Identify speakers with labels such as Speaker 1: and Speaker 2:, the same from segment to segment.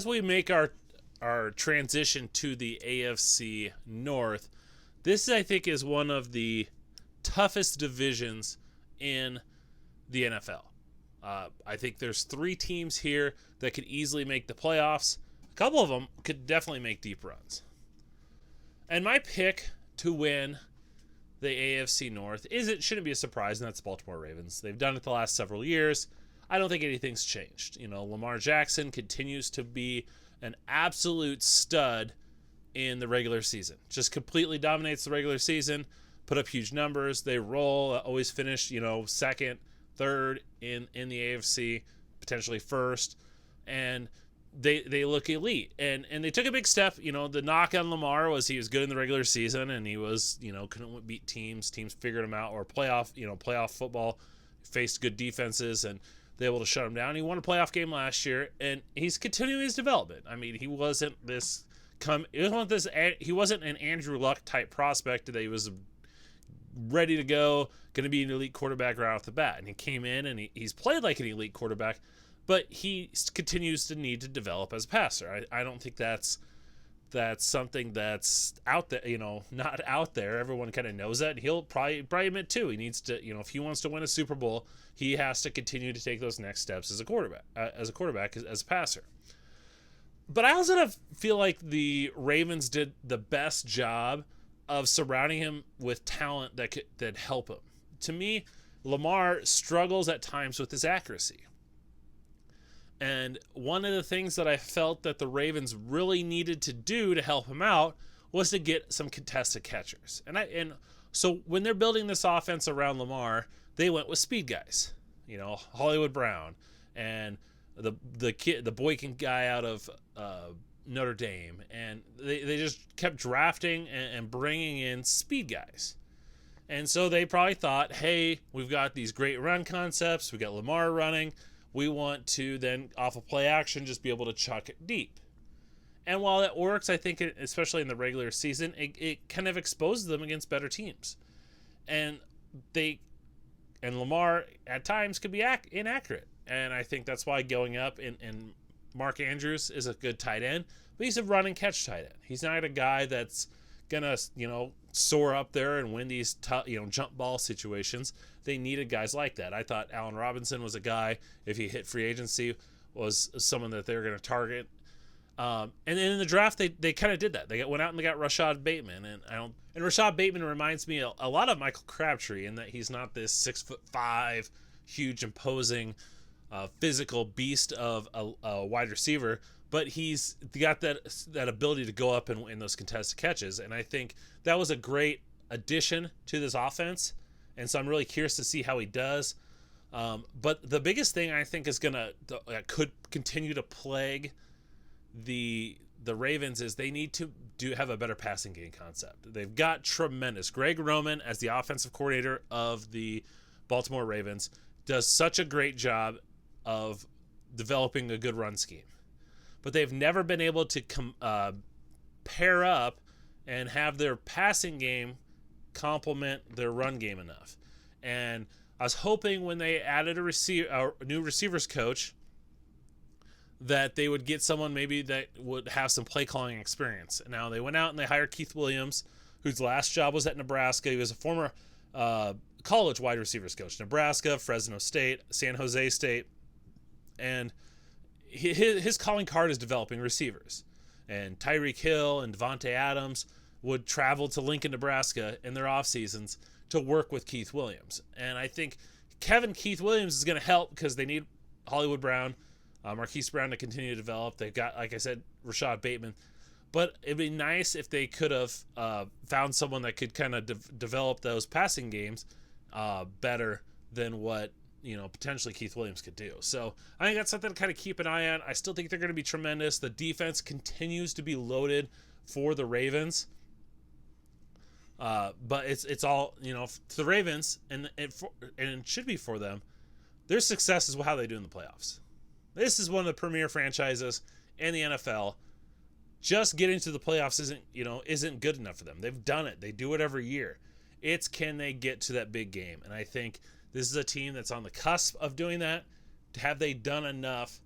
Speaker 1: as we make our transition to the AFC North, this I think is one of the toughest divisions in the NFL. I think there's 3 teams here that could easily make the playoffs. A couple of them could definitely make deep runs. And my pick to win the AFC North shouldn't be a surprise, and that's the Baltimore Ravens. They've done it the last several years. I don't think anything's changed. Lamar Jackson continues to be an absolute stud in the regular season. Just completely dominates the regular season, put up huge numbers. They roll, always finish, second, third in the AFC, potentially first. And they look elite. And they took a big step. The knock on Lamar was he was good in the regular season, and he was, couldn't beat teams. Teams figured him out, or playoff football, faced good defenses, and they were able to shut him down. He won a playoff game last year, and he's continuing his development. I mean, he wasn't he wasn't an Andrew Luck type prospect that he was ready to go, going to be an elite quarterback right off the bat. And he came in and he's played like an elite quarterback, but he continues to need to develop as a passer. I don't think that's something that's out there, not out there. Everyone kind of knows that. And he'll probably admit too. He needs to, if he wants to win a Super Bowl, he has to continue to take those next steps as a quarterback, as a passer. But I also feel like the Ravens did the best job of surrounding him with talent that help him. To me, Lamar struggles at times with his accuracy. And one of the things that I felt that the Ravens really needed to do to help him out was to get some contested catchers. And so when they're building this offense around Lamar, they went with speed guys. Hollywood Brown and the Boykin guy out of Notre Dame, and they just kept drafting and bringing in speed guys. And so they probably thought, hey, we've got these great run concepts, we got Lamar running, we want to then off of play action just be able to chuck it deep. And while that works, I think especially in the regular season, it kind of exposes them against better teams. And Lamar at times could be inaccurate. And I think that's why going up and Mark Andrews is a good tight end, but he's a run and catch tight end. He's not a guy that's gonna, soar up there and win these jump ball situations. They needed guys like that. I thought Allen Robinson was a guy, if he hit free agency, was someone that they were going to target. And then in the draft, they kind of did that. They went out and they got Rashad Bateman, and Rashad Bateman reminds me a lot of Michael Crabtree in that he's not this 6'5", huge, imposing, physical beast of a wide receiver, but he's got that ability to go up and win those contested catches. And I think that was a great addition to this offense. And so I'm really curious to see how he does. But the biggest thing I think is could continue to plague the Ravens is they need to have a better passing game concept. They've got tremendous. Greg Roman, as the offensive coordinator of the Baltimore Ravens, does such a great job of developing a good run scheme. But they've never been able to pair up and have their passing game complement their run game enough. And I was hoping when they added a new receivers coach that they would get someone maybe that would have some play calling experience. Now they went out and they hired Keith Williams, whose last job was at Nebraska. He was a former college wide receivers coach. Nebraska, Fresno State, San Jose State. And his calling card is developing receivers. And Tyreek Hill and Devontae Adams would travel to Lincoln, Nebraska in their off seasons to work with Keith Williams. And I think Keith Williams is going to help because they need Hollywood Brown, Marquise Brown to continue to develop. They've got, like I said, Rashad Bateman. But it'd be nice if they could have found someone that could kind of develop those passing games better than what potentially Keith Williams could do. So I think that's something to kind of keep an eye on. I still think they're going to be tremendous. The defense continues to be loaded for the Ravens. But it's all, to the Ravens, and it should be for them. Their success is how they do in the playoffs. This is one of the premier franchises in the NFL. Just getting to the playoffs isn't good enough for them. They've done it. They do it every year. It's can they get to that big game? And I think this is a team that's on the cusp of doing that. Have they done enough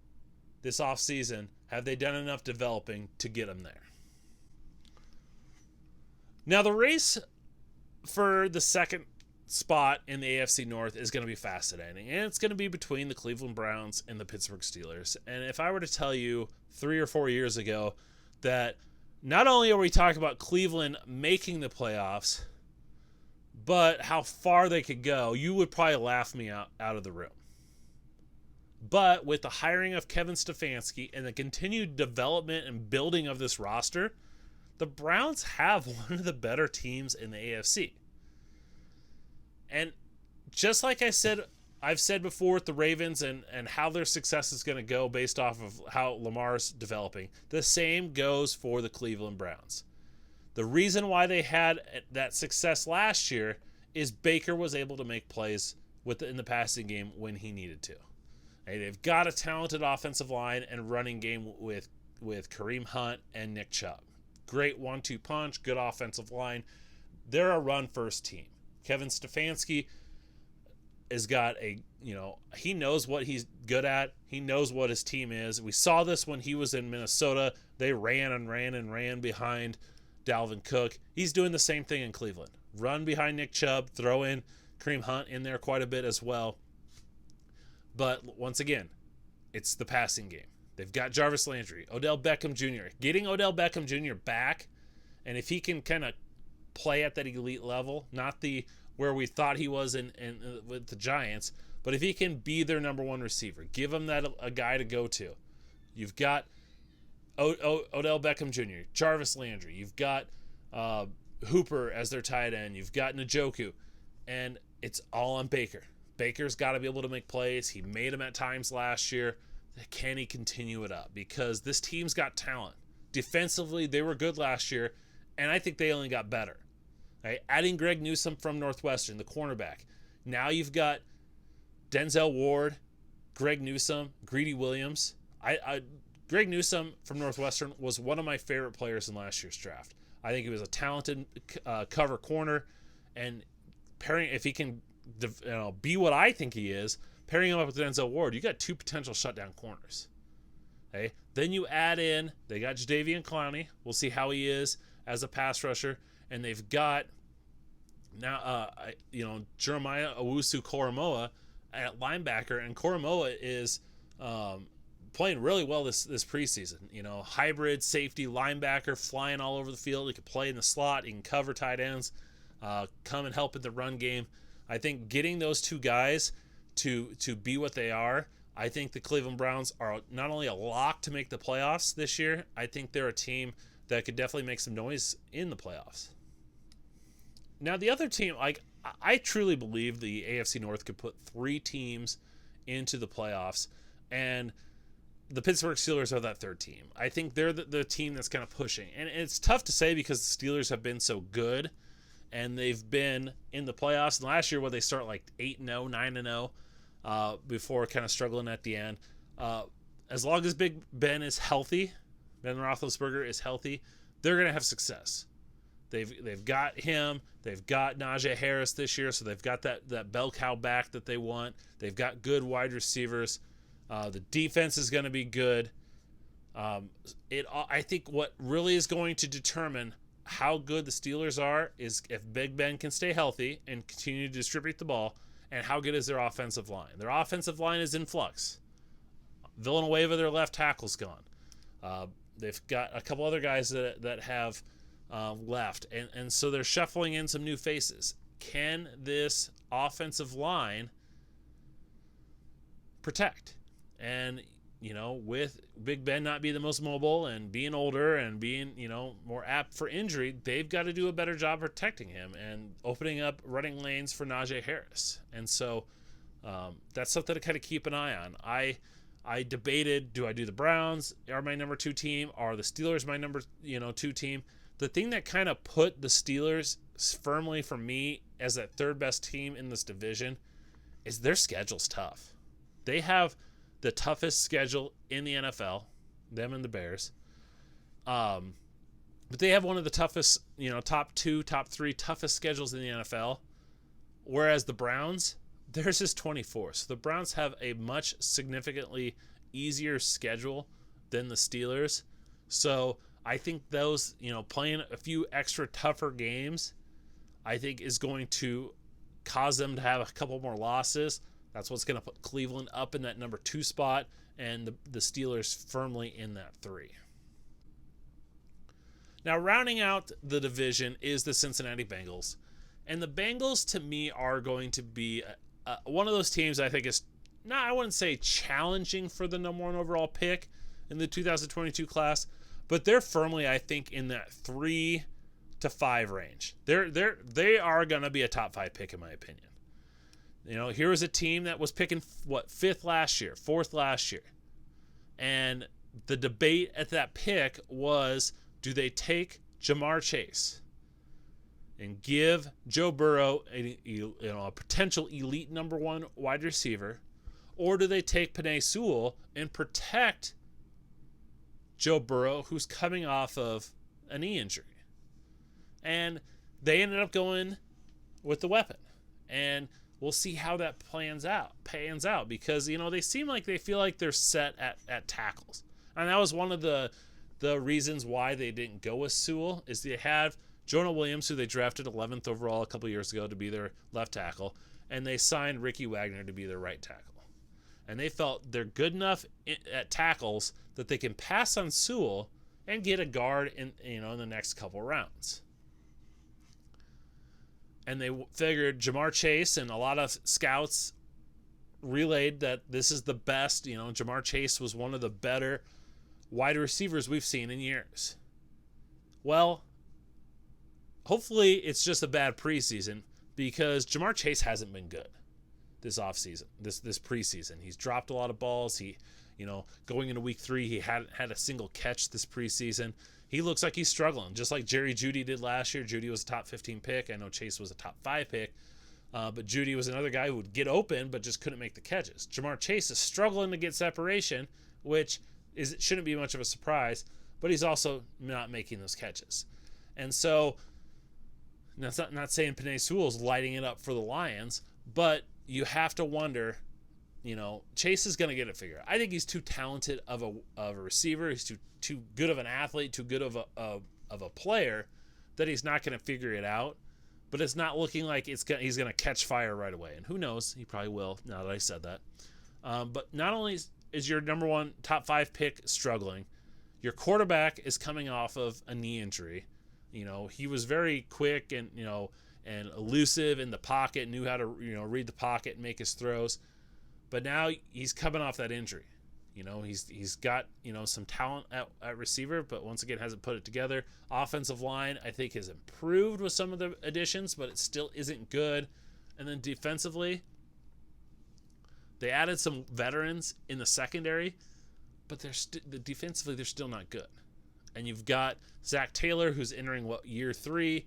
Speaker 1: this offseason, have they done enough developing to get him there? Now, the race for the second spot in the AFC North is going to be fascinating, and it's going to be between the Cleveland Browns and the Pittsburgh Steelers. And if I were to tell you 3 or 4 years ago that not only are we talking about Cleveland making the playoffs, but how far they could go, you would probably laugh me out of the room. But with the hiring of Kevin Stefanski and the continued development and building of this roster, the Browns have one of the better teams in the AFC. And just like I've said before with the Ravens and how their success is going to go based off of how Lamar's developing, the same goes for the Cleveland Browns. The reason why they had that success last year is Baker was able to make plays in the passing game when he needed to. And they've got a talented offensive line and running game with Kareem Hunt and Nick Chubb. Great 1-2 punch, good offensive line. They're a run-first team. Kevin Stefanski has got he knows what he's good at. He knows what his team is. We saw this when he was in Minnesota. They ran and ran and ran behind Dalvin Cook. He's doing the same thing in Cleveland. Run behind Nick Chubb, throw in Kareem Hunt in there quite a bit as well. But once again, it's the passing game. They've got Jarvis Landry, Odell Beckham Jr. Getting Odell Beckham Jr. back, and if he can kind of play at that elite level, not the where we thought he was in with the Giants, but if he can be their number one receiver, give him that a guy to go to. You've got Odell Beckham Jr., Jarvis Landry. You've got Hooper as their tight end. You've got Njoku, and it's all on Baker. Baker's got to be able to make plays. He made them at times last year. Can he continue it up? Because this team's got talent. Defensively, they were good last year, and I think they only got better. Right? Adding Greg Newsome from Northwestern, the cornerback. Now you've got Denzel Ward, Greg Newsome, Greedy Williams. Greg Newsome from Northwestern was one of my favorite players in last year's draft. I think he was a talented cover corner, and if he can be what I think he is, pairing him up with Denzel Ward, you got 2 potential shutdown corners. Okay? Then you add in, they got Jadeveon Clowney. We'll see how he is as a pass rusher. And they've got now, Jeremiah Owusu-Koramoah at linebacker. And Koramoah is playing really well this preseason. Hybrid safety linebacker, flying all over the field. He can play in the slot. He can cover tight ends, come and help in the run game. I think getting those 2 guys to be what they are, I think the Cleveland Browns are not only a lock to make the playoffs this year, I think they're a team that could definitely make some noise in the playoffs. Now, the other team, I truly believe the AFC North could put 3 teams into the playoffs, and the Pittsburgh Steelers are that third team. I think they're the team that's kind of pushing. And it's tough to say because the Steelers have been so good, and they've been in the playoffs. And last year, they start like 8-0, 9-0, before kind of struggling at the end. As long as Big Ben is healthy, Ben Roethlisberger is healthy, they're going to have success. They've got him. They've got Najee Harris this year, so they've got that bell cow back that they want. They've got good wide receivers. The defense is going to be good. I think what really is going to determine how good the Steelers are is if Big Ben can stay healthy and continue to distribute the ball, and how good is their offensive line. Their offensive line is in flux. Villanueva, their left tackle's gone. They've got a couple other guys that have left, and so they're shuffling in some new faces. Can this offensive line protect? And with Big Ben not being the most mobile and being older and being more apt for injury, they've got to do a better job protecting him and opening up running lanes for Najee Harris. And so that's something to kind of keep an eye on. I debated, do I do the Browns are my number 2 team? Are the Steelers my number 2 team? The thing that kind of put the Steelers firmly for me as that third best team in this division is their schedule's tough. They have the toughest schedule in the NFL, them and the Bears. But they have one of the toughest, top 2, top 3 toughest schedules in the NFL. Whereas the Browns, theirs is 24. So the Browns have a much significantly easier schedule than the Steelers. So I think those, playing a few extra tougher games, I think is going to cause them to have a couple more losses. That's what's going to put Cleveland up in that number 2 spot and the Steelers firmly in that 3. Now, rounding out the division is the Cincinnati Bengals. And the Bengals, to me, are going to be one of those teams I think is, I wouldn't say challenging for the number 1 overall pick in the 2022 class, but they're firmly, I think, in that 3 to 5 range. They are going to be a top 5 pick, in my opinion. Here was a team that was picking, 5th last year, 4th last year. And the debate at that pick was, do they take Jamar Chase and give Joe Burrow a potential elite number 1 wide receiver, or do they take Penei Sewell and protect Joe Burrow, who's coming off of a knee injury? And they ended up going with the weapon. And we'll see how that pans out because, they seem like they feel like they're set at tackles. And that was one of the reasons why they didn't go with Sewell, is they have Jonah Williams, who they drafted 11th overall a couple years ago to be their left tackle, and they signed Ricky Wagner to be their right tackle. And they felt they're good enough at tackles that they can pass on Sewell and get a guard in the next couple rounds. And they figured Jamar Chase, and a lot of scouts relayed that this is the best. Jamar Chase was one of the better wide receivers we've seen in years. Well, hopefully it's just a bad preseason, because Jamar Chase hasn't been good this offseason, this preseason. He's dropped a lot of balls. He, going into week 3, he hadn't had a single catch this preseason. He looks like he's struggling, just like Jerry Jeudy did last year. Jeudy was a top 15 pick. I know Chase was a top 5 pick, but Jeudy was another guy who would get open but just couldn't make the catches. Jamar Chase is struggling to get separation, which shouldn't be much of a surprise, but he's also not making those catches. And so, that's not saying Penei Sewell's lighting it up for the Lions, but you have to wonder, Chase is going to get it figured out. I think he's too talented of a receiver. He's too good of an athlete, too good of a player, that he's not going to figure it out. But it's not looking like he's going to catch fire right away. And who knows? He probably will, now that I said that. But not only is your number 1 top 5 pick struggling, your quarterback is coming off of a knee injury. He was very quick and elusive in the pocket, knew how to read the pocket and make his throws. But now he's coming off that injury. He's got some talent at receiver, but once again hasn't put it together. Offensive line, I think, has improved with some of the additions, but it still isn't good. And then defensively, they added some veterans in the secondary, but defensively they're still not good. And you've got Zach Taylor, who's entering year 3,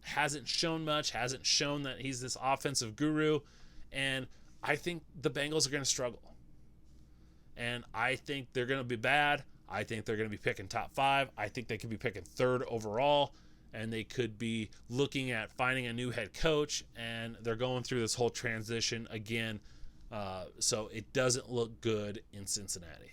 Speaker 1: hasn't shown much, hasn't shown that he's this offensive guru, and I think the Bengals are going to struggle. And I think they're going to be bad. I think they're going to be picking top 5. I think they could be picking 3rd overall, and they could be looking at finding a new head coach, and they're going through this whole transition again. So it doesn't look good in Cincinnati.